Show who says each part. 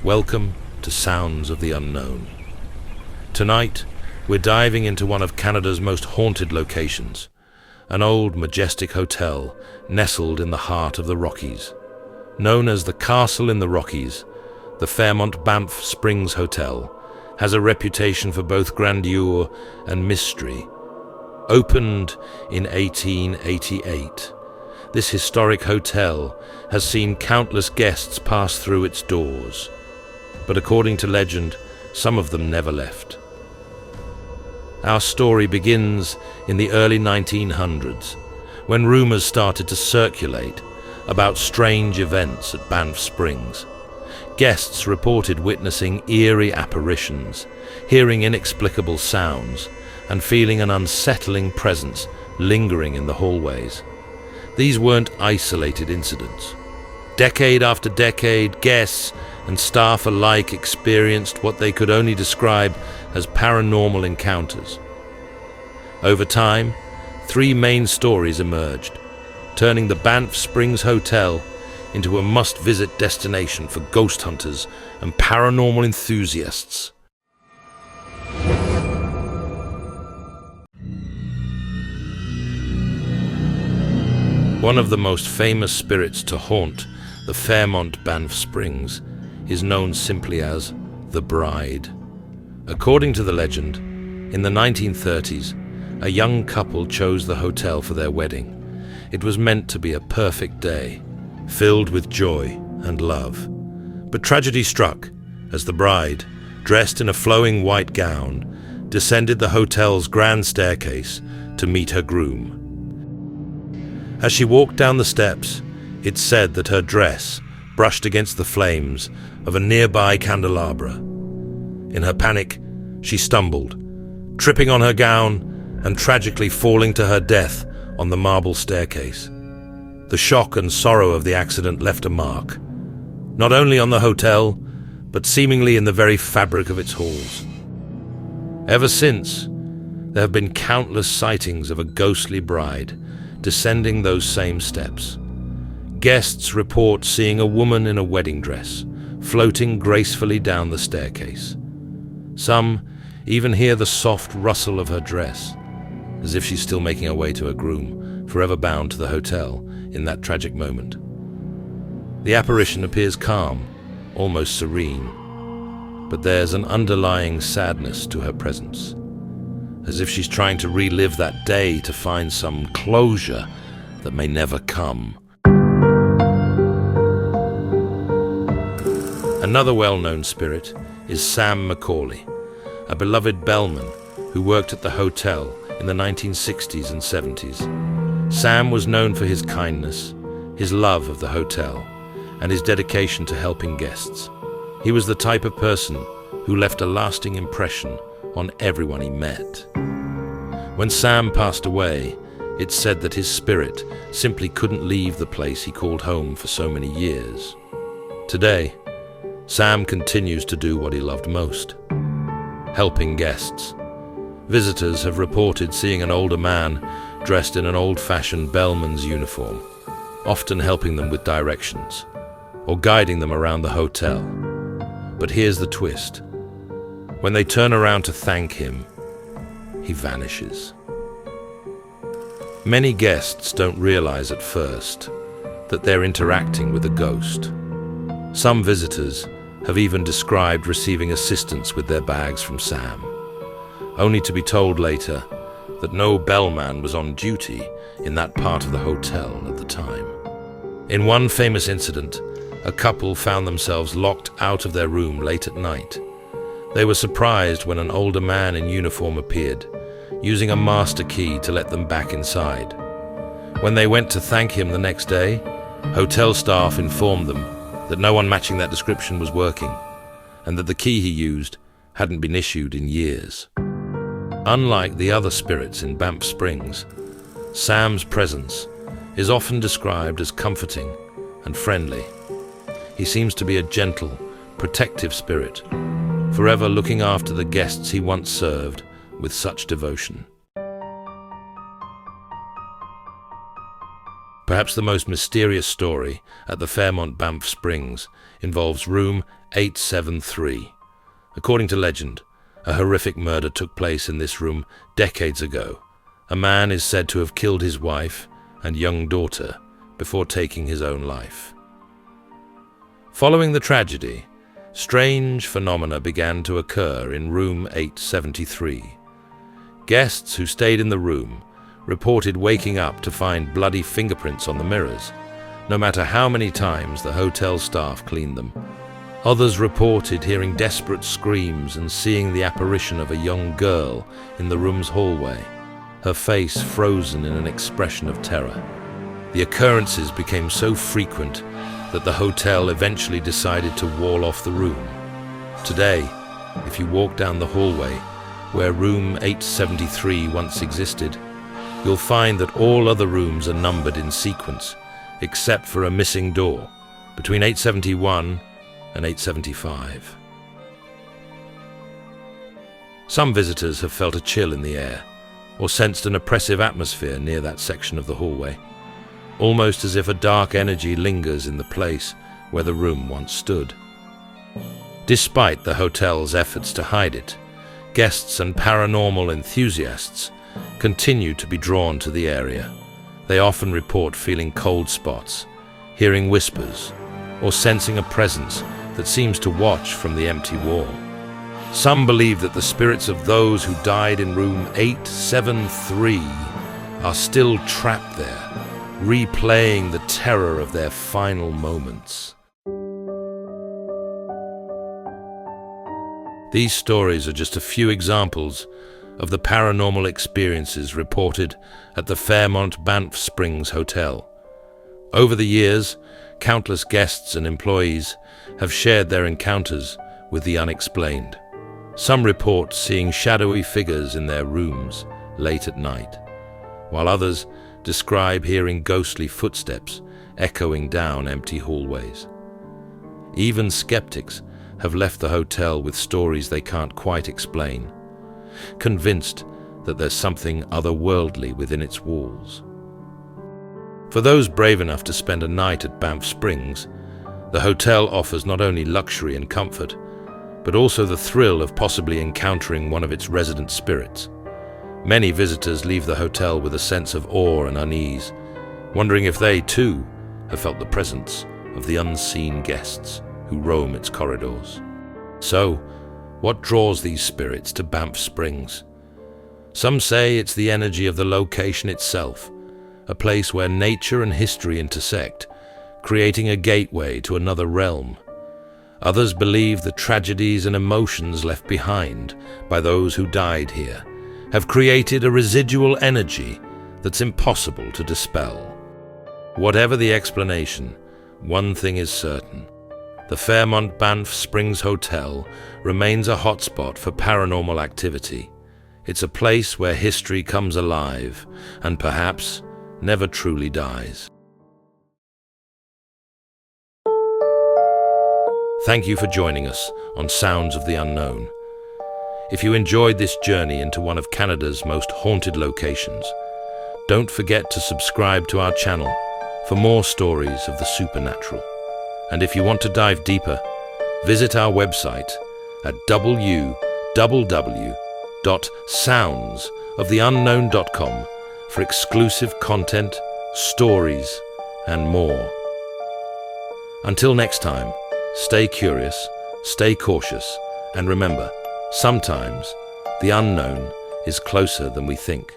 Speaker 1: Welcome to Sounds of the Unknown. Tonight, we're diving into one of Canada's most haunted locations, an old, majestic hotel nestled in the heart of the Rockies. Known as the Castle in the Rockies, the Fairmont Banff Springs Hotel has a reputation for both grandeur and mystery. Opened in 1888, this historic hotel has seen countless guests pass through its doors. But according to legend, some of them never left. Our story begins in the early 1900s, when rumors started to circulate about strange events at Banff Springs. Guests reported witnessing eerie apparitions, hearing inexplicable sounds, and feeling an unsettling presence lingering in the hallways. These weren't isolated incidents. Decade after decade, guests and staff alike experienced what they could only describe as paranormal encounters. Over time, three main stories emerged, turning the Banff Springs Hotel into a must-visit destination for ghost hunters and paranormal enthusiasts. One of the most famous spirits to haunt the Fairmont Banff Springs is known simply as the Bride. According to the legend, in the 1930s, a young couple chose the hotel for their wedding. It was meant to be a perfect day, filled with joy and love. But tragedy struck as the bride, dressed in a flowing white gown, descended the hotel's grand staircase to meet her groom. As she walked down the steps, it's said that her dress brushed against the flames of a nearby candelabra. In her panic, she stumbled, tripping on her gown and tragically falling to her death on the marble staircase. The shock and sorrow of the accident left a mark, not only on the hotel, but seemingly in the very fabric of its halls. Ever since, there have been countless sightings of a ghostly bride descending those same steps. Guests report seeing a woman in a wedding dress floating gracefully down the staircase. Some even hear the soft rustle of her dress, as if she's still making her way to her groom, forever bound to the hotel in that tragic moment. The apparition appears calm, almost serene, but there's an underlying sadness to her presence, as if she's trying to relive that day to find some closure that may never come. Another well-known spirit is Sam McAuley, a beloved bellman who worked at the hotel in the 1960s and 70s. Sam was known for his kindness, his love of the hotel, and his dedication to helping guests. He was the type of person who left a lasting impression on everyone he met. When Sam passed away, it's said that his spirit simply couldn't leave the place he called home for so many years. Today, Sam continues to do what he loved most: helping guests. Visitors have reported seeing an older man dressed in an old-fashioned bellman's uniform, often helping them with directions or guiding them around the hotel. But here's the twist. When they turn around to thank him, he vanishes. Many guests don't realize at first that they're interacting with a ghost. Some visitors have even described receiving assistance with their bags from Sam, only to be told later that no bellman was on duty in that part of the hotel at the time. In one famous incident, a couple found themselves locked out of their room late at night. They were surprised when an older man in uniform appeared, using a master key to let them back inside. When they went to thank him the next day, hotel staff informed them that no one matching that description was working, and that the key he used hadn't been issued in years. Unlike the other spirits in Banff Springs, Sam's presence is often described as comforting and friendly. He seems to be a gentle, protective spirit, forever looking after the guests he once served with such devotion. Perhaps the most mysterious story at the Fairmont Banff Springs involves room 873. According to legend, a horrific murder took place in this room decades ago. A man is said to have killed his wife and young daughter before taking his own life. Following the tragedy, strange phenomena began to occur in room 873. Guests who stayed in the room reported waking up to find bloody fingerprints on the mirrors, no matter how many times the hotel staff cleaned them. Others reported hearing desperate screams and seeing the apparition of a young girl in the room's hallway, her face frozen in an expression of terror. The occurrences became so frequent that the hotel eventually decided to wall off the room. Today, if you walk down the hallway where room 873 once existed, you'll find that all other rooms are numbered in sequence, except for a missing door between 871 and 875. Some visitors have felt a chill in the air, or sensed an oppressive atmosphere near that section of the hallway, almost as if a dark energy lingers in the place where the room once stood. Despite the hotel's efforts to hide it, guests and paranormal enthusiasts continue to be drawn to the area. They often report feeling cold spots, hearing whispers, or sensing a presence that seems to watch from the empty wall. Some believe that the spirits of those who died in room 873 are still trapped there, replaying the terror of their final moments. These stories are just a few examples of the paranormal experiences reported at the Fairmont Banff Springs Hotel. Over the years, countless guests and employees have shared their encounters with the unexplained. Some report seeing shadowy figures in their rooms late at night, while others describe hearing ghostly footsteps echoing down empty hallways. Even skeptics have left the hotel with stories they can't quite explain, convinced that there's something otherworldly within its walls. For those brave enough to spend a night at Banff Springs, the hotel offers not only luxury and comfort, but also the thrill of possibly encountering one of its resident spirits. Many visitors leave the hotel with a sense of awe and unease, wondering if they, too, have felt the presence of the unseen guests who roam its corridors. So, what draws these spirits to Banff Springs? Some say it's the energy of the location itself, a place where nature and history intersect, creating a gateway to another realm. Others believe the tragedies and emotions left behind by those who died here have created a residual energy that's impossible to dispel. Whatever the explanation, one thing is certain. The Fairmont Banff Springs Hotel remains a hotspot for paranormal activity. It's a place where history comes alive and perhaps never truly dies. Thank you for joining us on Sounds of the Unknown. If you enjoyed this journey into one of Canada's most haunted locations, don't forget to subscribe to our channel for more stories of the supernatural. And if you want to dive deeper, visit our website at www.soundsoftheunknown.com for exclusive content, stories, and more. Until next time, stay curious, stay cautious, and remember, sometimes the unknown is closer than we think.